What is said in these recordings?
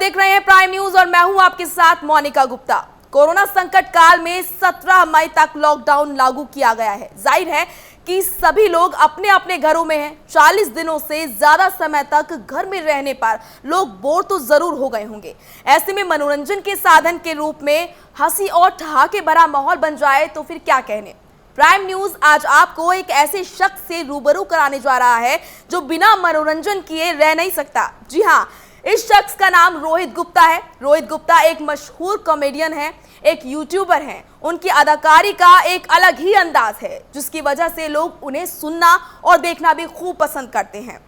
देख रहे हैं प्राइम न्यूज और मैं हूं आपके साथ मोनिका गुप्ता। कोरोना संकट काल में 17 मई तक लॉकडाउन लागू किया गया है। जाहिर है कि सभी लोग अपने अपने घरों में हैं। 40 दिनों से ज्यादा समय तक घर में रहने पर लोग बोर तो जरूर हो गए होंगे। ऐसे में मनोरंजन के साधन के रूप में हंसी और ठहाके भरा माहौल बन जाए तो फिर क्या कहने। प्राइम न्यूज आज आपको एक ऐसे शख्स से रूबरू कराने जा रहा है जो बिना मनोरंजन किए रह नहीं सकता। जी हाँ, इस शख्स का नाम रोहित गुप्ता है। रोहित गुप्ता एक मशहूर कॉमेडियन है, एक यूट्यूबर हैं। उनकी अदाकारी का एक अलग ही अंदाज है जिसकी वजह से लोग उन्हें सुनना और देखना भी खूब पसंद करते हैं।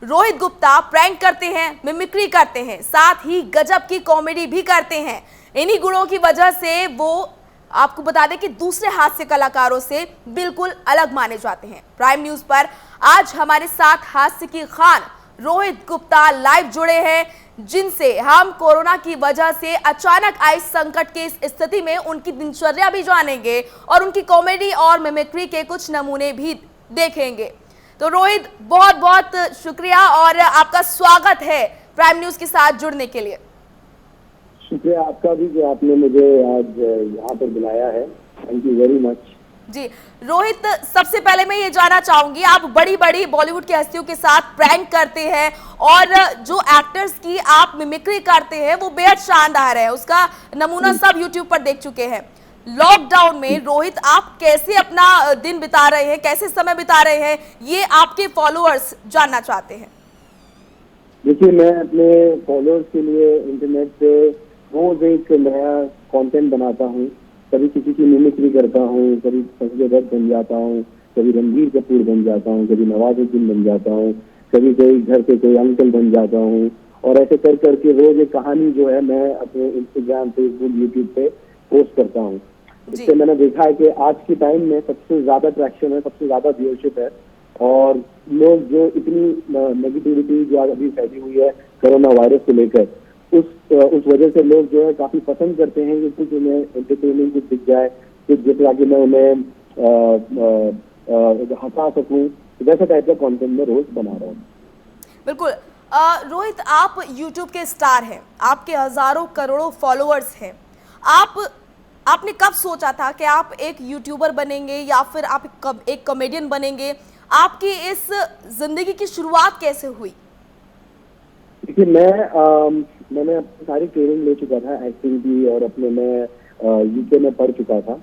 रोहित गुप्ता प्रैंक करते हैं, मिमिक्री करते हैं, साथ ही गजब की कॉमेडी भी करते हैं। इन्हीं गुणों की वजह से वो आपको बता दें कि दूसरे हास्य कलाकारों से बिल्कुल अलग माने जाते हैं। प्राइम न्यूज पर आज हमारे साथ हास्य की खान रोहित गुप्ता लाइव जुड़े हैं, जिनसे हम कोरोना की वजह से अचानक आई संकट की इस स्थिति में उनकी दिनचर्या भी जानेंगे और उनकी कॉमेडी और मिमिक्री के कुछ नमूने भी देखेंगे। तो रोहित, बहुत बहुत शुक्रिया और आपका स्वागत है प्राइम न्यूज के साथ जुड़ने के लिए। शुक्रिया आपका भी जो आपने मुझे आज यहाँ पर बुलाया है। Thank you very much. जी रोहित, सबसे पहले मैं ये जानना चाहूंगी, आप बड़ी बड़ी बॉलीवुड की हस्तियों के साथ प्रैंक करते हैं और जो एक्टर्स की आप मिमिक्री करते हैं वो बेहद शानदार है। उसका नमूना सब यूट्यूब पर देख चुके हैं। लॉकडाउन में रोहित आप कैसे अपना दिन बिता रहे हैं, कैसे समय बिता रहे हैं, ये आपके फॉलोअर्स जानना चाहते हैं। देखिए, मैं अपने फॉलोअर्स के लिए इंटरनेट पे रोज एक नया कंटेंट बनाता हूँ। कभी किसी की मिमिक्री करता हूँ, कभी संजय दत्त बन जाता हूँ, कभी रणबीर कपूर बन जाता हूँ, कभी नवाजुद्दीन बन जाता हूँ, कभी कोई घर के कोई अंकल बन जाता हूँ। और ऐसे कर करके रोज एक कहानी जो है मैं अपने इंस्टाग्राम, फेसबुक, यूट्यूब पे पोस्ट करता हूँ। इससे मैंने देखा है कि आज के टाइम में सबसे ज्यादा ट्रैक्शन है, सबसे ज्यादा व्यूअरशिप है। और लोग जो इतनी नेगेटिविटी जो अभी फैली हुई है कोरोना वायरस को लेकर, उस वजह से लोग जो है काफी पसंद करते हैं कि कुछ उन्हें एंटरटेनमेंट कुछ दिख जाए, कुछ जितना कि मैं उन्हें हंसा सकूं, वैसा टाइप का कंटेंट मैं रोज बना रहा हूँ। बिल्कुल। रोहित, आप यूट्यूब के स्टार हैं, आपके हजारों करोड़ों फॉलोअर्स हैं। आपने कब सोचा था कि आप एक यूट्यूबर बनेंगे या फिर आप एक कॉमेडियन बनेंगे? आपकी इस जिंदगी की शुरुआत कैसे हुई? देखिए, मैंने अपनी सारी ट्रेनिंग ले चुका था एक्टिंग की, और अपने मैं यूके में पढ़ चुका था।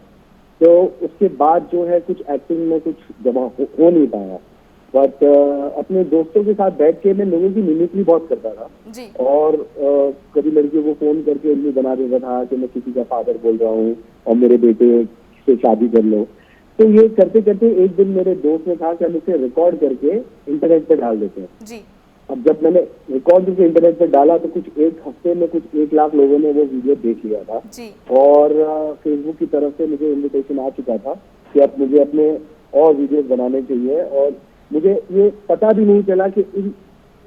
तो उसके बाद जो है कुछ एक्टिंग में कुछ जमा हो नहीं पाया। बट अपने दोस्तों के साथ बैठ के मैं लोगों की मिमिक्री बहुत करता था जी। और कभी लड़कियों को फोन करके उन्हें बना देता था कि मैं किसी का फादर बोल रहा हूँ और मेरे बेटे से शादी कर लो। तो ये करते करते एक दिन मेरे दोस्त ने कहा कि हम इसे रिकॉर्ड करके इंटरनेट पे डाल देते हैं। जी। अब जब मैंने रिकॉर्ड करके इंटरनेट पे डाला तो कुछ एक हफ्ते में कुछ 1 लाख लोगों ने वो वीडियो देख लिया था। जी। और फेसबुक की तरफ से मुझे इन्विटेशन आ चुका था कि अब मुझे अपने और वीडियोस बनाने चाहिए। और मुझे ये पता भी नहीं चला कि इन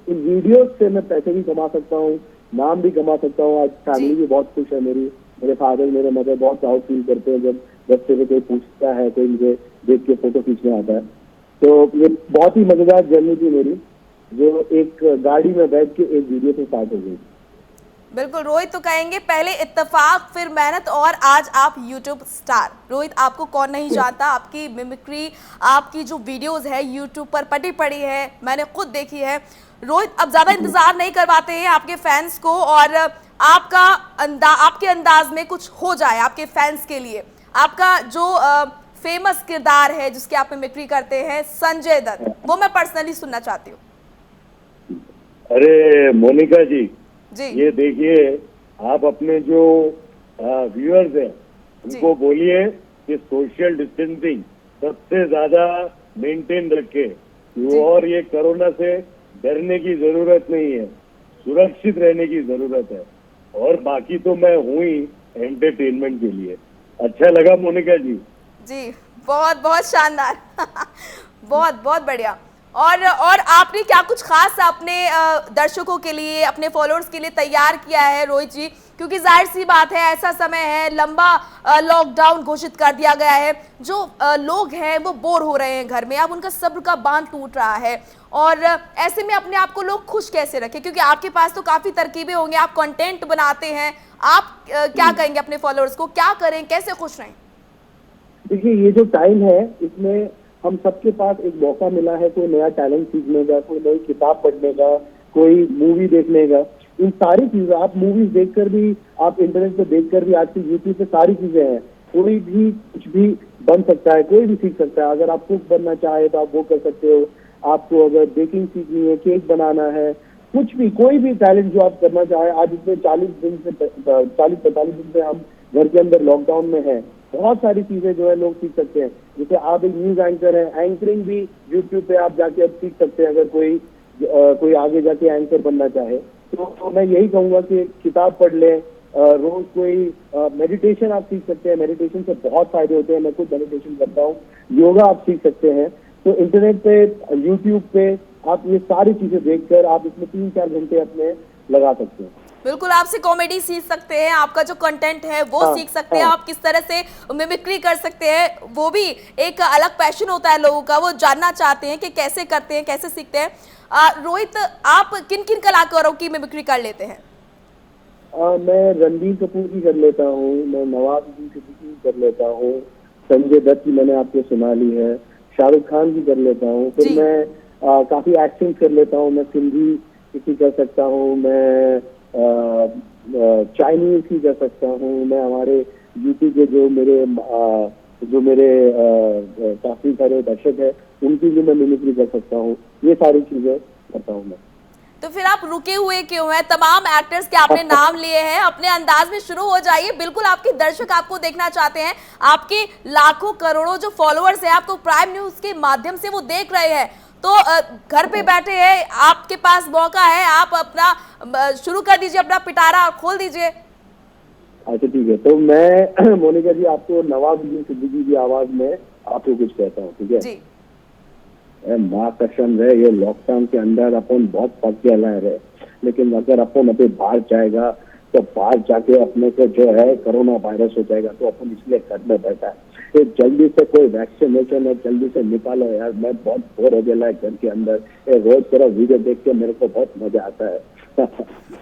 वीडियोस से मैं पैसे भी कमा सकता हूँ, नाम भी कमा सकता हूँ। आज फैमिली भी बहुत खुश है मेरे फादर, मेरे मदर बहुत प्राउड फील करते हैं जब बच्चे से कोई पूछता है, कोई मुझे देख के फोटो खींचने आता है। तो ये बहुत ही मजेदार जर्नी थी मेरी, जो एक गाड़ी में बैठ के एक वीडियो से स्टार्ट हो गई। बिल्कुल रोहित, तो कहेंगे पहले इत्तेफाक फिर मेहनत और आज आप यूट्यूब स्टार। रोहित, आपको कौन नहीं जानता, आपकी मिमिक्री, आपकी जो वीडियोस है यूट्यूब पर पटी पड़ी है, मैंने खुद देखी है। रोहित, अब ज्यादा इंतजार नहीं करवाते हैं आपके फैंस को और आपके अंदाज में कुछ हो जाए आपके फैंस के लिए। आपका जो फेमस किरदार है जिसके आप मिमिक्री करते हैं, संजय दत्त, वो मैं पर्सनली सुनना चाहती हूँ। अरे मोनिका जी, जी, ये देखिए, आप अपने जो व्यूअर्स हैं उनको बोलिए कि सोशल डिस्टेंसिंग सबसे ज्यादा मेंटेन रखे और ये कोरोना से डरने की जरूरत नहीं है, सुरक्षित रहने की जरूरत है। और बाकी तो मैं हूँ ही एंटरटेनमेंट के लिए। अच्छा लगा मोनिका जी। जी, बहुत बहुत शानदार बहुत बहुत बढ़िया। और आपने क्या कुछ खास अपने दर्शकों के लिए, अपने फॉलोअर्स के लिए तैयार किया है रोहित जी? क्योंकि जाहिर सी बात है, ऐसा समय है, लंबा लॉकडाउन घोषित कर दिया गया है, जो लोग हैं वो बोर हो रहे हैं घर में, अब उनका सब्र का बांध टूट रहा है, और ऐसे में अपने आप को लोग खुश कैसे रखें? क्योंकि आपके पास तो काफी तरकीबें होंगी, आप कंटेंट बनाते हैं, आप क्या कहेंगे अपने फॉलोअर्स को, क्या करें, कैसे खुश रहें? देखिए, ये जो टाइम है इसमें हम सबके पास एक मौका मिला है, कोई नया टैलेंट सीखने का, कोई नई किताब पढ़ने का, कोई मूवी देखने का। इन सारी चीजें आप मूवीज देखकर भी, आप इंटरनेट पे देखकर भी, आजकल यूट्यूब पे सारी चीजें हैं, कोई भी कुछ भी बन सकता है, कोई भी सीख सकता है। अगर आप कुक बनना चाहे तो आप वो कर सकते हो, आपको अगर बेकिंग सीखनी है, केक बनाना है, कुछ भी, कोई भी टैलेंट जो आप करना चाहे, आज इसमें 40-45 दिन से हम घर के अंदर लॉकडाउन में है, बहुत सारी चीजें जो है लोग सीख सकते हैं। जैसे आप एक न्यूज एंकर है, एंकरिंग भी यूट्यूब पे आप जाके अब सीख सकते हैं, अगर कोई आगे जाके एंकर बनना चाहे तो मैं यही कहूंगा कि किताब पढ़ लें, रोज कोई मेडिटेशन आप सीख सकते हैं, मेडिटेशन से बहुत फायदे होते हैं, मैं खुद मेडिटेशन करता हूँ, योगा आप सीख सकते हैं। तो इंटरनेट पे, यूट्यूब पे आप ये सारी चीजें देखकर आप इसमें 3-4 घंटे अपने लगा सकते हैं। बिल्कुल, आपसे कॉमेडी सीख सकते हैं, आपका जो कंटेंट है वो सीख सकते हैं, आप किस तरह से मिमिक्री कर सकते हैं, वो भी एक अलग पैशन होता है लोगों का, वो जानना चाहते हैं कि कैसे करते हैं, कैसे सीखते हैं। रोहित, आप किन किन कलाकारों की मिमिक्री कर लेते हैं? मैं रणबीर कपूर की कर लेता हूँ, मैं नवाजुद्दीन सिद्दीकी की कर लेता हूँ, संजय दत्त की मैंने आपको सुना ली है, शाहरुख खान की कर लेता हूँ, फिर मैं काफी एक्टिंग कर लेता हूँ, मैं सिंधी की कर सकता हूँ, मैं चाइनीज की कर सकता हूँ, मैं हमारे यूपी के जो मेरे काफी सारे दर्शक है उनकी भी मैं मिमिक्री कर सकता हूँ। ये सारी चीजें करता हूँ मैं। तो फिर आप रुके हुए क्यों हैं? तमाम एक्टर्स के आपने नाम लिए हैं, अपने अंदाज में शुरू हो जाइए। बिल्कुल, आपके दर्शक आपको देखना चाहते हैं, आपके लाखों करोड़ों जो फॉलोअर्स हैं, आपको प्राइम न्यूज के माध्यम से वो देख रहे हैं, तो घर पे बैठे हैं, आपके पास मौका है, आप अपना शुरू कर दीजिए, अपना पिटारा खोल दीजिए। अच्छा, ठीक है, तो मैं मोनिका जी आपको नवाजुद्दीन सिद्दीकी की आवाज में आपको कुछ कहता हूँ, ठीक है जी। माँ कसम है, ये लॉकडाउन के अंदर अपन बहुत पक गया है, लेकिन अगर अपन अभी बाहर जाएगा तो बाहर जाके अपने को जो है कोरोना वायरस हो जाएगा, तो अपन इसलिए घर में बैठा है। ये जल्दी से कोई वैक्सीनेशन है, जल्दी से निकालो यार, मैं बहुत बोर हो गया है घर के अंदर। ये रोज तेरा वीडियो देख के मेरे को बहुत मजा आता है।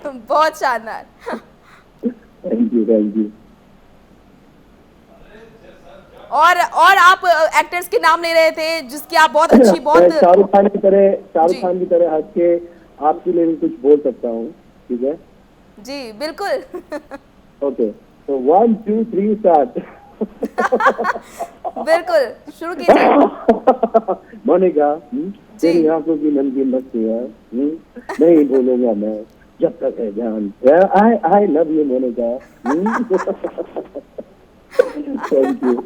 बहुत शानदार। Thank you. और आप एक्टर्स के नाम ले रहे थे जिसकी आप बहुत अच्छी, बहुत शाहरुख खान की तरह हंस के आपके लिए भी कुछ बोल सकता हूँ, ठीक है जी? बिल्कुल। ओके, तो 1 2 3 स्टार्ट। बिल्कुल, शुरू कीजिए। मोनिका, तेरी आंखों की नमकीन मस्तियाँ नहीं भूलूंगा मैं जब तक है जान। I love you Monika. Thank you.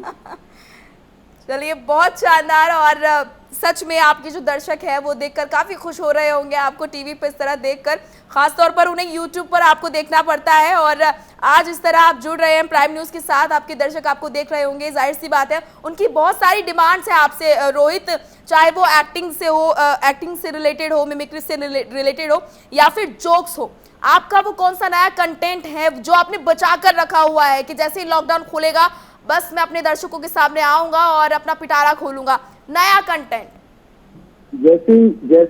चलिए, बहुत शानदार। और सच में आपके जो दर्शक है वो देखकर काफी खुश हो रहे होंगे आपको टीवी पे इस तरह देखकर, खासतौर पर उन्हें यूट्यूब पर आपको देखना पड़ता है, और आज इस तरह आप जुड़ रहे हैं प्राइम न्यूज के साथ, आपके दर्शक आपको देख रहे होंगे, जाहिर सी बात है उनकी बहुत सारी डिमांड्स है आपसे रोहित, चाहे वो एक्टिंग से हो, एक्टिंग से रिलेटेड हो, मिमिक्री से रिलेटेड हो, या फिर जोक्स हो। आपका वो कौन सा नया कंटेंट है जो आपने बचा कर रखा हुआ है कि जैसे ही लॉकडाउन खुलेगा बस मैं अपने दर्शकों के सामने आऊंगा और अपना पिटारा खोलूंगा? नया कंटेंट जैसे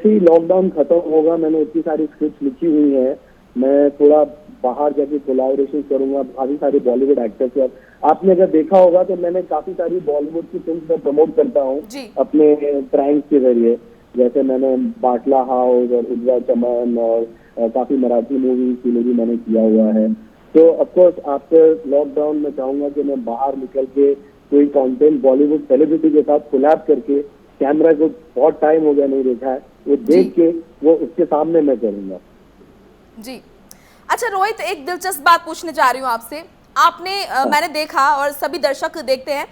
ही लॉकडाउन खत्म होगा, मैंने इतनी सारी स्क्रिप्ट लिखी हुई है, मैं थोड़ा बाहर जाके कोलैबोरेशन करूंगा काफी सारे बॉलीवुड एक्टर्स से। आपने अगर देखा होगा तो मैंने काफी सारी बॉलीवुड की फिल्म में प्रमोट करता हूँ अपने प्रैंक्स के जरिए, जैसे मैंने बाटला हाउस और उज्ज्वल चमन और काफी मराठी मूवीज के लिए भी मैंने किया हुआ है। तो ऑफकोर्स आफ्टर लॉकडाउन मैं चाहूंगा कि मैं बाहर निकल के कोई कंटेंट बॉलीवुड सेलिब्रिटी के साथ कोलैब करके, कैमरा को बहुत टाइम हो गया नहीं देखा है, वो देख के वो उसके सामने मैं करूंगा जी। अच्छा रोहित, एक दिलचस्प बात पूछने जा रही हूँ आपसे। आपने मैंने देखा और सभी दर्शक देखते हैं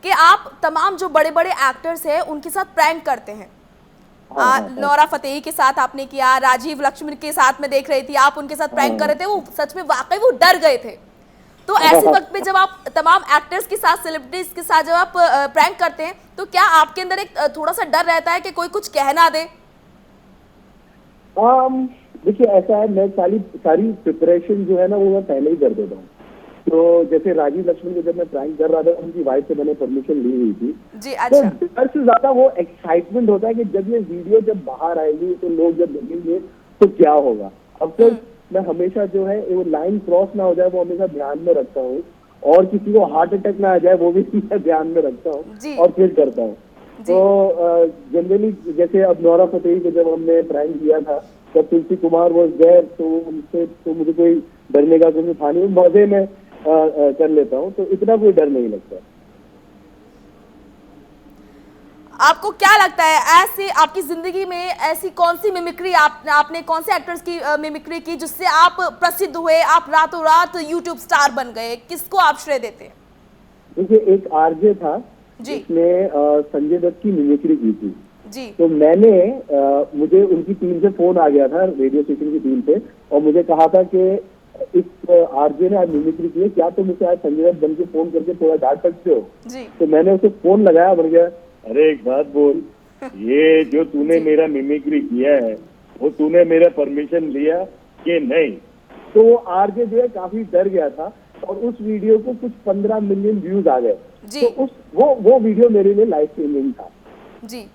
कि आप तमाम जो बड़े बड़े एक्टर्स हैं उनके साथ प्रैंक करते हैं। नोरा फतेही के साथ आपने किया, राजीव लक्ष्मण के साथ मैं देख रही थी, आप उनके साथ प्रैंक कर रहे थे, वो सच में वाकई वो डर गए थे। तो ऐसे वक्त में जब आप तमाम एक्टर्स के साथ, सेलिब्रिटीज के साथ जब आप प्रैंक करते हैं तो क्या आपके अंदर एक थोड़ा सा डर रहता है कि कोई कुछ कह ना दे? देखिए ऐसा है, मैं सारी प्रिपरेशन जो है ना वो मैं पहले ही कर देता हूँ। तो जैसे राजीव लक्ष्मण को जब मैं प्रैंक कर रहा था, उनकी वाइफ से मैंने परमिशन ली हुई थी। जी तो अच्छा। डर से ज्यादा वो एक्साइटमेंट होता है कि जब ये वीडियो जब बाहर आएगी तो लोग जब देखेंगे तो क्या होगा। अब तक मैं हमेशा जो है वो लाइन क्रॉस ना हो जाए वो हमेशा ध्यान में रखता हूँ, और किसी को हार्ट अटैक ना आ जाए वो भी मैं ध्यान में रखता जी। हूँ और फिर करता हूँ। तो जनरली जैसे अब नोरा फतेही को जब हमने प्रैंक किया था तब तुलसी कुमार वो गए, तो उनसे तो मुझे कोई डरने का कुछ था नहीं, मजे में कर लेता हूँ, तो इतना कोई डर नहीं लगता। आपको क्या लगता है ऐसे आपकी जिंदगी में ऐसी कौन सी मिमिक्री आपने कौन से एक्टर्स की मिमिक्री की जिससे आप प्रसिद्ध हुए, आप रातों रात यूट्यूब स्टार बन गए? किसको आप श्रेय देते हैं? देखिए एक आरजे था जी। जिसने संजय दत्त की मिमिक्री की थी। जी। तो मैंने मुझे उनकी टीम से फोन आ गया था, रेडियो स्टेशन की टीम से, और मुझे कहा था कि इस आरजे ने आज मिमिक्री की है, क्या तुम इसे आज संजय दत्त बन के फोन करके थोड़ा डांट सकते हो? जी। तो मैंने उसे फोन लगाया, बन गया, अरे एक बात बोल, ये जो तूने मेरा मिमिक्री किया है वो तूने मेरा परमिशन लिया कि नहीं? तो वो आरजे जो है काफी डर गया था, और उस वीडियो को कुछ 15 मिलियन व्यूज आ गए। जी। तो वो वीडियो मेरे लिए लाइफ चेंजिंग था। जी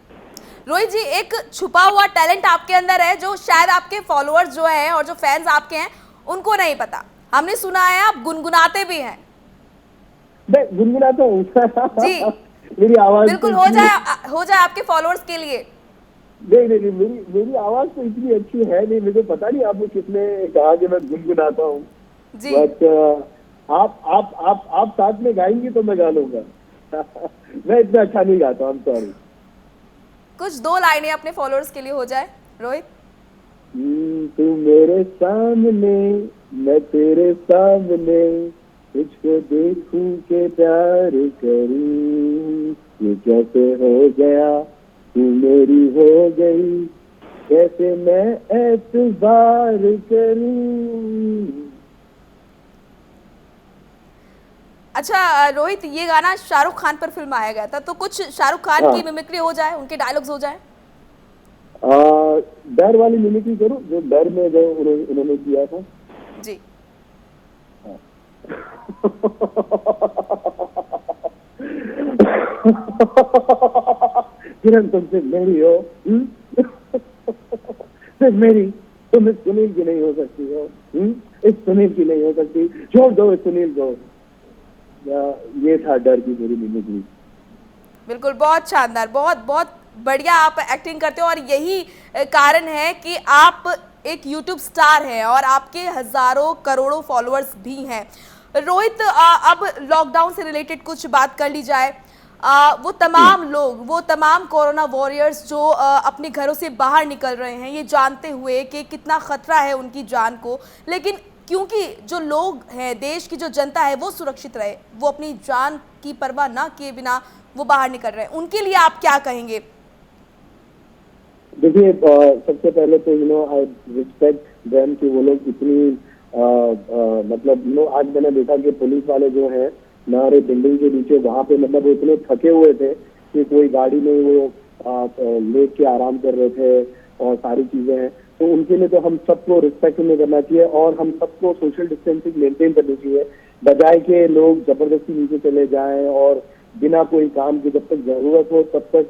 रोहित जी, एक छुपा हुआ टैलेंट आपके अंदर है जो शायद आपके फॉलोअर्स जो हैं और जो फैंस आपके हैं उनको नहीं पता। हमने सुना है आप गुनगुनाते भी हैं। मैं गुनगुनाता हूँ जी मेरी आवाज बिल्कुल तो हो जाए आपके फॉलोअर्स के लिए। नहीं, मेरी आवाज तो इतनी अच्छी है नहीं, मुझे पता नहीं आपको किसने कहा कि मैं गुनगुनाता हूँ। जी। बट आप साथ में गाएंगी तो मैं गा लूंगा मैं इतना अच्छा नहीं गाता, I'm sorry। कुछ 2 लाइनें अपने फॉलोअर्स के लिए हो जाए रोहित। तू मेरे सामने मैं तेरे सामने, तुझको देखूं के प्यार करूं, ये कैसे हो गया तू मेरी हो गई, कैसे मैं एतबार करूं। अच्छा रोहित, ये गाना शाहरुख खान पर फिल्माया गया था, तो कुछ शाहरुख खान की मिमिक्री हो जाए, उनके डायलॉग्स हो जाए। डर वाली मिमिक्री करूं जो डर में जो उन्होंने किया था। जी। किरण तुमसे मेरी हो, सिर्फ मेरी, तुम इस सुनील की नहीं हो सकती हो, इस सुनील की नहीं हो सकती, छोड़ दो इस सुनील को। ये था डर की मेरी मिमिक्री। बिल्कुल, बहुत शानदार, बहुत बहुत बढ़िया आप एक्टिंग करते हो, और यही कारण है कि आप एक यूट्यूब स्टार हैं और आपके हजारों करोड़ों फॉलोअर्स भी हैं। रोहित, अब लॉकडाउन से रिलेटेड कुछ बात कर ली जाए। वो तमाम लोग, वो तमाम कोरोना वॉरियर्स जो अपने घरों से बाहर निकल रहे हैं, ये जानते हुए कि कितना खतरा है उनकी जान को, लेकिन क्योंकि जो लोग हैं, देश की जो जनता है वो सुरक्षित रहे, वो अपनी जान की परवाह ना किए बिना वो बाहर निकल रहे हैं, उनके लिए आप क्या कहेंगे? देखिए सबसे पहले तो आई रिस्पेक्ट देम कि वो लोग इतनी मतलब आज मैंने देखा कि पुलिस वाले जो हैं हमारे बिल्डिंग के नीचे वहाँ पे मतलब वो इतने थके हुए थे कि कोई गाड़ी में वो लेट के आराम कर रहे थे और सारी चीजें हैं। तो उनके लिए तो हम सबको रिस्पेक्ट में करना चाहिए और हम सबको सोशल डिस्टेंसिंग मेंटेन करनी चाहिए, बजाय के लोग जबरदस्ती नीचे चले जाएं और बिना कोई काम के जब तक जरूरत हो तब तक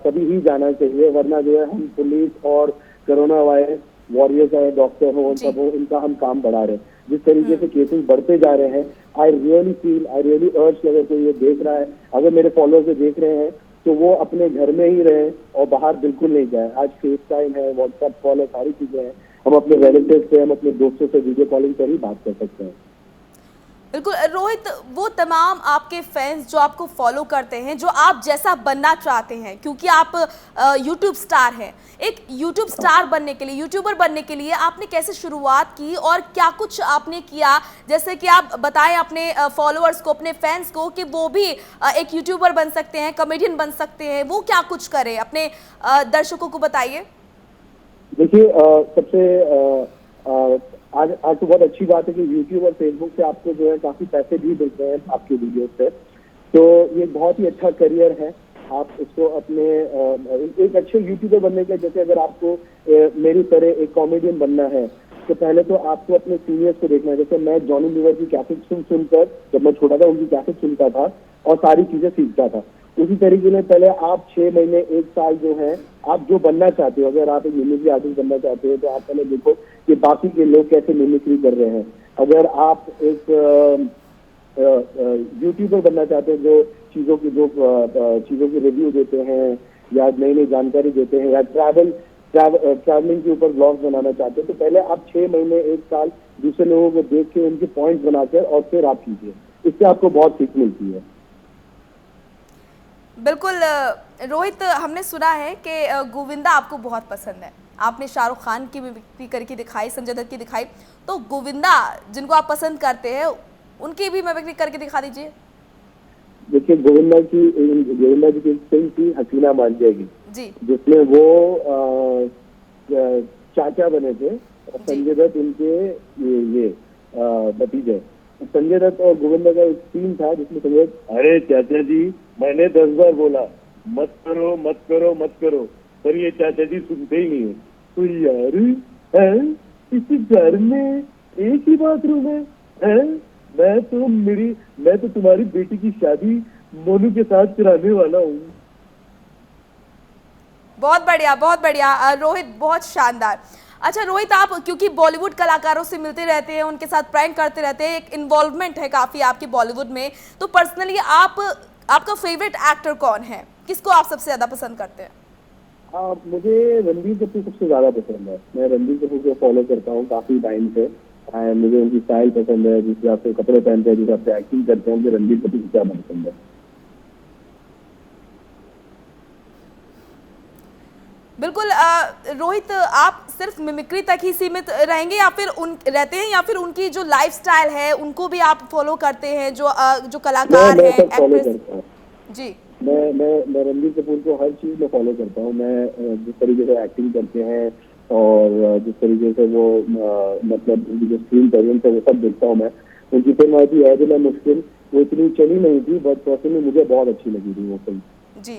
तभी ही जाना चाहिए, वरना जो है हम पुलिस और कोरोना वायरस वॉरियर्स है, डॉक्टर हो, सब हो, इनका हम काम बढ़ा रहे हैं। जिस तरीके से केसेस बढ़ते जा रहे हैं, आई रियली अर्ज अगर कोई ये देख रहा है, अगर मेरे फॉलोअर्स देख रहे हैं तो वो अपने घर में ही रहे और बाहर बिल्कुल नहीं जाए। आज फेस टाइम है, व्हाट्सएप कॉल है, सारी चीजें हैं, हम अपने रिलेटिव से, हम अपने दोस्तों से वीडियो कॉलिंग पर ही बात कर सकते हैं। बिल्कुल रोहित, वो तमाम आपके फैंस जो आपको फॉलो करते हैं, जो आप जैसा बनना चाहते हैं, क्योंकि आप यूट्यूब स्टार हैं, एक यूट्यूब स्टार बनने के लिए, यूट्यूबर बनने के लिए आपने कैसे शुरुआत की और क्या कुछ आपने किया, जैसे कि आप बताएं अपने फॉलोअर्स को, अपने फैंस को कि वो भी एक यूट्यूबर बन सकते हैं, कॉमेडियन बन सकते हैं, वो क्या कुछ करें, अपने दर्शकों को बताइए। देखिए सबसे आज तो बहुत अच्छी बात है कि यूट्यूब और फेसबुक से आपको जो है काफी पैसे भी मिलते हैं आपके वीडियो से, तो ये बहुत ही अच्छा करियर है। आप इसको अपने एक अच्छे यूट्यूबर बनने के, जैसे अगर आपको मेरी तरह एक कॉमेडियन बनना है तो पहले तो आपको अपने सीनियर्स को देखना है। जैसे मैं जॉनी लीवर की कैसेट सुनकर, जब मैं छोटा था उनकी कैसेट सुनता था और सारी चीजें सीखता था। उसी तरीके में पहले आप 6 महीने 1 साल जो है, आप जो बनना चाहते हो, अगर आप एक मिमिक्री आर्टिस्ट बनना चाहते हो तो आप पहले देखो कि बाकी के लोग कैसे मिमिक्री कर रहे हैं। अगर आप एक यूट्यूबर बनना चाहते हैं जो चीजों की रिव्यू देते हैं या नई नई जानकारी देते हैं, या ट्रैवलिंग के ऊपर ब्लॉग्स बनाना चाहते हैं, तो पहले आप 6 महीने 1 साल दूसरे लोगों को देख के उनके पॉइंट्स बनाकर और फिर आप कीजिए। इससे आपको बहुत सीख मिलती है। बिल्कुल रोहित, हमने सुना है कि गोविंदा आपको बहुत पसंद है। आपने शाहरुख खान की मिमिक्री करके दिखाई, संजय दत्त की दिखाई, तो गोविंदा जिनको आप पसंद करते हैं उनकी भी मिमिक्री करके दिखा दीजिए। देखिए, गोविंदा जी की एक फिल्म थी हसीना मांझिया की, जी, जिसमें वो चाचा बने थे और संजय दत्त उनके ये भतीजे। संजय दत्त और गोविंदा का एक सीन था जिसमें संजय दत्त, अरे चाचा जी मैंने 10 बार बोला मत करो मत करो मत करो, पर ये चाचा जी सुनते ही नहीं है। तो यार इस घर में एक ही बाथरूम है? मैं तो तुम्हारी बेटी की शादी मोनू के साथ कराने वाला हूँ। बहुत बढ़िया रोहित, बहुत शानदार। अच्छा रोहित, आप क्योंकि बॉलीवुड कलाकारों से मिलते रहते हैं, उनके साथ प्रैंक करते रहते हैं, एक इन्वॉल्वमेंट है काफ़ी आपकी बॉलीवुड में, तो पर्सनली आपका फेवरेट एक्टर कौन है? किसको आप सबसे ज़्यादा पसंद करते हैं? मुझे रणबीर कपूर सबसे ज़्यादा पसंद है। मैं रणबीर कपूर को फॉलो करता हूँ काफ़ी टाइम से। मुझे उनकी स्टाइल पसंद है, जिस हिसाब से कपड़े पहनते हैं, जिस हिसाब से एक्टिंग करते हैं, मुझे रणबीर कपूर सबसे ज़्यादा पसंद है। बिल्कुल रोहित, आप सिर्फ मिमिक्री तक ही सीमित रहेंगे या फिर उनकी जो लाइफस्टाइल है उनको भी आप फॉलो करते हैं, जो कलाकार हैं, एक्ट्रेस? जी, मैं रणबीर कपूर को हर चीज में फॉलो करता हूँ। मैं जिस तरीके से एक्टिंग करते हैं और जिस तरीके से वो मतलब उनकी जो स्क्रीन प्रेजेंस है वो सब देखता हूँ मैं। उनकी फिल्म आई थी है दिल है मुश्किल, वो इतनी चली नहीं थी, बट पर्सनली मुझे बहुत अच्छी लगी थी वो फिल्म। जी।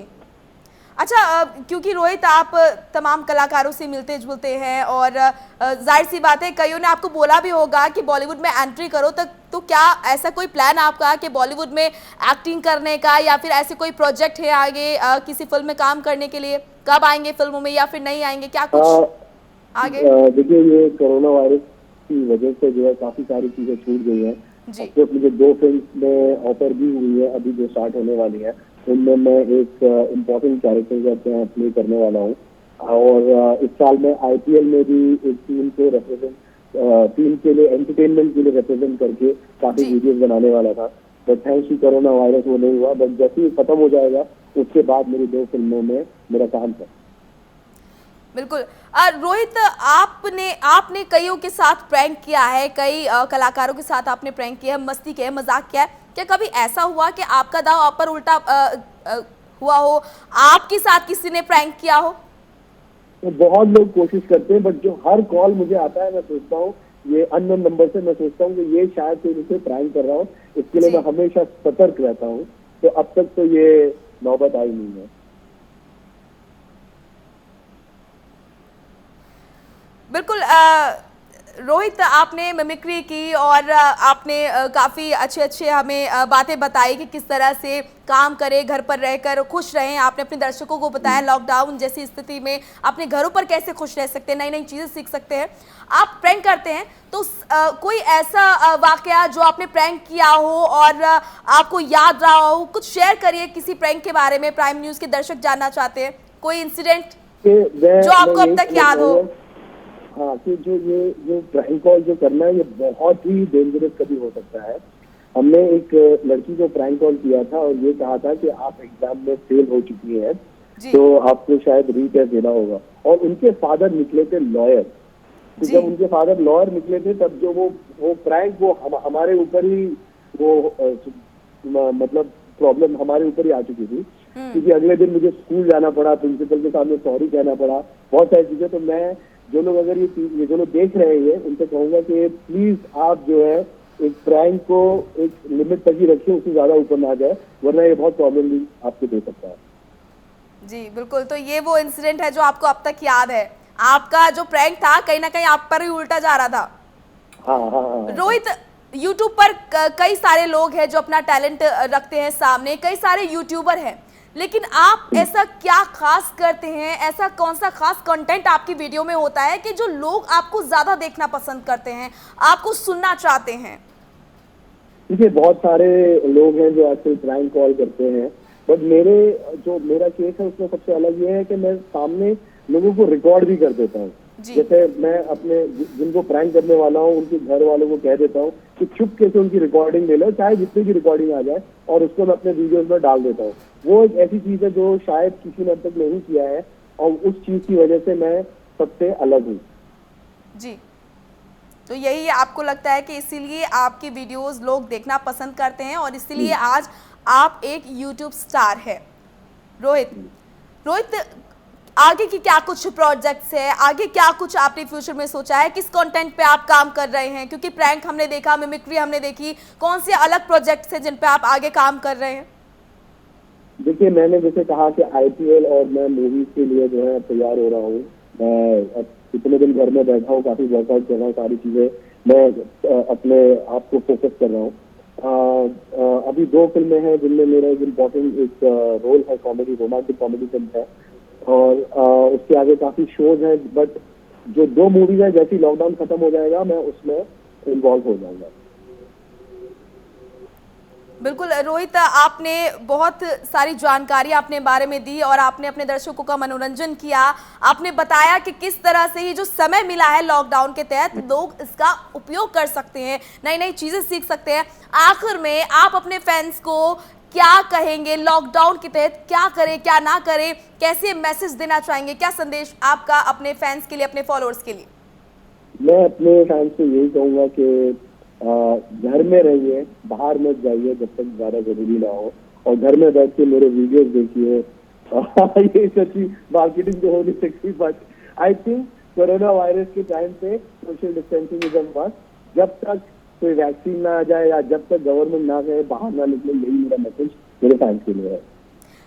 अच्छा, क्योंकि रोहित आप तमाम कलाकारों से मिलते जुलते हैं और जाहिर सी बात है कईयों ने आपको बोला भी होगा कि बॉलीवुड में एंट्री करो, तो क्या ऐसा कोई प्लान आपका कि बॉलीवुड में एक्टिंग करने का, या फिर ऐसे कोई प्रोजेक्ट है आगे किसी फिल्म में काम करने के लिए? कब आएंगे फिल्मों में या फिर नहीं आएंगे, क्या कुछ आगे? देखिए, ये कोरोना वायरस की वजह से जो है काफी सारी चीजें छूट गई हैं। तो मुझे 2 फिल्म में ऑफर भी हुई है अभी जो स्टार्ट होने वाली है, उनमें मैं एक इम्पोर्टेंट कैरेक्टर का प्ले करने वाला हूँ। और इस साल मैं IPL में भी एक टीम के लिए एंटरटेनमेंट के लिए रिप्रेजेंट करके काफी वीडियोस बनाने वाला था, but thanks to coronavirus वो नहीं हुआ। बट जैसे ही खत्म हो जाएगा उसके बाद मेरी 2 फिल्मों में मेरा काम है। बिल्कुल रोहित, आपने कईयों के साथ प्रैंक किया है, कई कलाकारों के साथ आपने प्रैंक किया है, मस्ती किया है, मजाक किया है। क्या कभी ऐसा हुआ कि आपका दांव आप पर उल्टा हुआ हो, आपके साथ किसी ने प्रैंक किया हो? तो बहुत लोग कोशिश करते हैं, बट जो हर कॉल मुझे आता है मैं सोचता हूँ ये अननोन नंबर से, मैं सोचता हूँ कि ये शायद कोई मुझसे प्रैंक कर रहा हो। इसके लिए मैं हमेशा सतर्क रहता हूँ। तो अब तक तो ये नौबत आई नहीं है। बिल्कुल रोहित, आपने मिमिक्री की और आपने काफ़ी अच्छे हमें बातें बताई कि किस तरह से काम करें, घर पर रहकर खुश रहें। आपने अपने दर्शकों को बताया लॉकडाउन जैसी स्थिति में अपने घरों पर कैसे खुश रह सकते हैं, नई नई चीज़ें सीख सकते हैं। आप प्रैंक करते हैं, तो कोई ऐसा वाकया जो आपने प्रैंक किया हो और आपको याद रहा हो, कुछ शेयर करिए किसी प्रैंक के बारे में। प्राइम न्यूज़ के दर्शक जानना चाहते हैं कोई इंसिडेंट जो आपको अब तक याद हो। हाँ, कि जो प्रैंक कॉल जो करना है ये बहुत ही डेंजरस कभी हो सकता है। हमने एक लड़की को प्रैंक कॉल किया था और ये कहा था कि आप एग्जाम में फेल हो चुकी हैं, तो आपको शायद रीटेस्ट देना होगा। और उनके फादर निकले थे लॉयर। तो जब उनके फादर लॉयर निकले थे तब जो वो प्रैंक वो हमारे ऊपर ही वो मतलब प्रॉब्लम हमारे ऊपर ही आ चुकी थी, क्योंकि अगले दिन मुझे स्कूल जाना पड़ा, प्रिंसिपल के सामने सॉरी कहना पड़ा, बहुत सारी चीजें। तो मैं जो लोग अगर ये जो लोग देख रहे हैं उनसे कहूंगा कि प्लीज आप जो है एक प्रैंक को एक लिमिट तक ही रखिए, उससे ज्यादा ऊपर ना जाए, वरना ये बहुत प्रॉब्लम भी आपको दे सकता है। जी बिल्कुल, तो ये वो इंसिडेंट है जो आपको अब तक याद है। आपका जो प्रैंक था कहीं ना कहीं आप पर ही उल्टा जा रहा था। हाँ हाँ हाँ। रोहित, यूट्यूब पर कई सारे लोग हैं जो अपना टैलेंट रखते हैं सामने, कई सारे यूट्यूबर हैं, लेकिन आप ऐसा क्या खास करते हैं, ऐसा कौन सा खास कंटेंट आपकी वीडियो में होता है कि जो लोग आपको ज्यादा देखना पसंद करते हैं, आपको सुनना चाहते हैं? देखिए, बहुत सारे लोग हैं जो आजकल प्रैंक कॉल करते हैं, बट मेरा केस है उसमें सबसे अलग ये है कि मैं सामने लोगों को रिकॉर्ड भी कर देता हूँ। जैसे मैं अपने जिनको प्रैंक करने वाला हूँ उनके घर वालों को कह देता हूँ कि चुपके से उनकी रिकॉर्डिंग ले लो, चाहे जितनी की रिकॉर्डिंग आ जाए, और उसको मैं अपने वीडियोस में डाल देता हूँ। वो एक ऐसी चीज है जो शायद किसी ने अब तक नहीं किया है, और उस चीज की वजह से मैं सबसे अलग हूँ। जी, तो यही आपको लगता है कि इसीलिए आपकी वीडियोस लोग देखना पसंद करते हैं और इसीलिए आज आप एक यूट्यूब स्टार है। रोहित, आगे की क्या कुछ प्रोजेक्ट्स है, आगे क्या कुछ आपने फ्यूचर में सोचा है, किस कंटेंट पे आप काम कर रहे हैं? क्योंकि प्रैंक हमने देखा, मिमिक्री हमने देखी, कौन से अलग प्रोजेक्ट्स हैं जिन पे आप आगे काम कर रहे हैं? देखिए, मैंने जैसे कहा कि IPL और मैं मूवीज के लिए जो है तैयार हो रहा हूँ। मैं इतने दिन घर में बैठा हूँ, काफी वर्कआउट कर रहा हूँ, सारी चीजें मैं अपने आप को फोकस कर रहा हूँ। अभी 2 फिल्में हैं जिनमें मेरा एक इम्पोर्टेंट एक रोल है, कॉमेडी, रोमांटिक कॉमेडी फिल्म है, और उसके आगे काफी शोज हैं। बट जो 2 मूवीज है, जैसे लॉकडाउन खत्म हो जाएगा मैं उसमें इन्वॉल्व हो जाऊंगा। बिल्कुल रोहित, आपने बहुत सारी जानकारी अपने बारे में दी और आपने अपने दर्शकों का मनोरंजन किया। आपने बताया कि किस तरह से ये जो समय मिला है लॉकडाउन के तहत लोग इसका उपयोग कर सकते हैं, नई नई चीजें सीख सकते हैं। आखिर में आप अपने फैंस को क्या कहेंगे, लॉकडाउन के तहत क्या करें क्या ना करें, कैसे मैसेज देना चाहेंगे, क्या संदेश आपका अपने फैंस के लिए, अपने फॉलोअर्स के लिए? मैं अपने फैंस से यही कहूंगा कि घर में रहिए, बाहर मत जाइए जब तक ज्यादा जरूरी ना हो, और घर में बैठ के मेरे वीडियोस देखिए। ये सच्ची मार्केटिंग तो हो नहीं सकती, but I think corona virus के टाइम पे social distancing is a must. जब तक कोई वैक्सीन ना आ जाए या जब तक गवर्नमेंट ना कहे बाहर ना निकले, यही मेरा मैसेज मेरे फैंस के लिए है।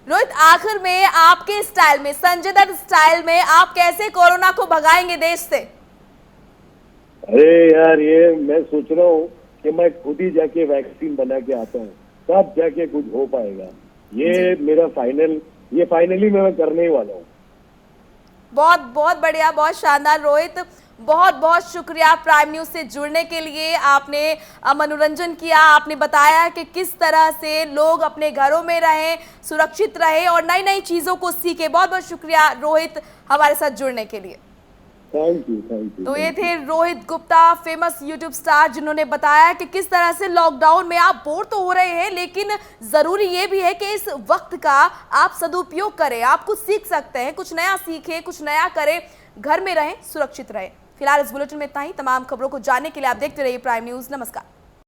रोहित, आखिर में आपके स्टाइल में, संजय दत्त स्टाइल में, आप कैसे कोरोना को भगाएंगे देश से? अरे यार, ये मैं सोच रहा हूँ कि मैं खुद ही जाके वैक्सीन बना के आता हूँ, तब जाके कुछ हो पाएगा। ये मेरा फाइनली मैं करने ही वाला हूँ। बहुत बहुत बढ़िया, बहुत शानदार रोहित, बहुत बहुत शुक्रिया प्राइम न्यूज से जुड़ने के लिए। आपने मनोरंजन किया, आपने बताया कि किस तरह से लोग अपने घरों में रहें, सुरक्षित रहे और नई नई चीजों को सीखे। बहुत बहुत शुक्रिया रोहित हमारे साथ जुड़ने के लिए। Thank you. तो ये थे Rohit Gupta, famous YouTube star, जिन्होंने बताया कि किस तरह से लॉकडाउन में आप बोर तो हो रहे हैं, लेकिन जरूरी ये भी है कि इस वक्त का आप सदुपयोग करें। आप कुछ सीख सकते हैं, कुछ नया सीखें, कुछ नया करें, घर में रहें, सुरक्षित रहें। फिलहाल इस बुलेटिन में इतना ही। तमाम खबरों को जानने के लिए आप देखते रहिए प्राइम न्यूज। नमस्कार।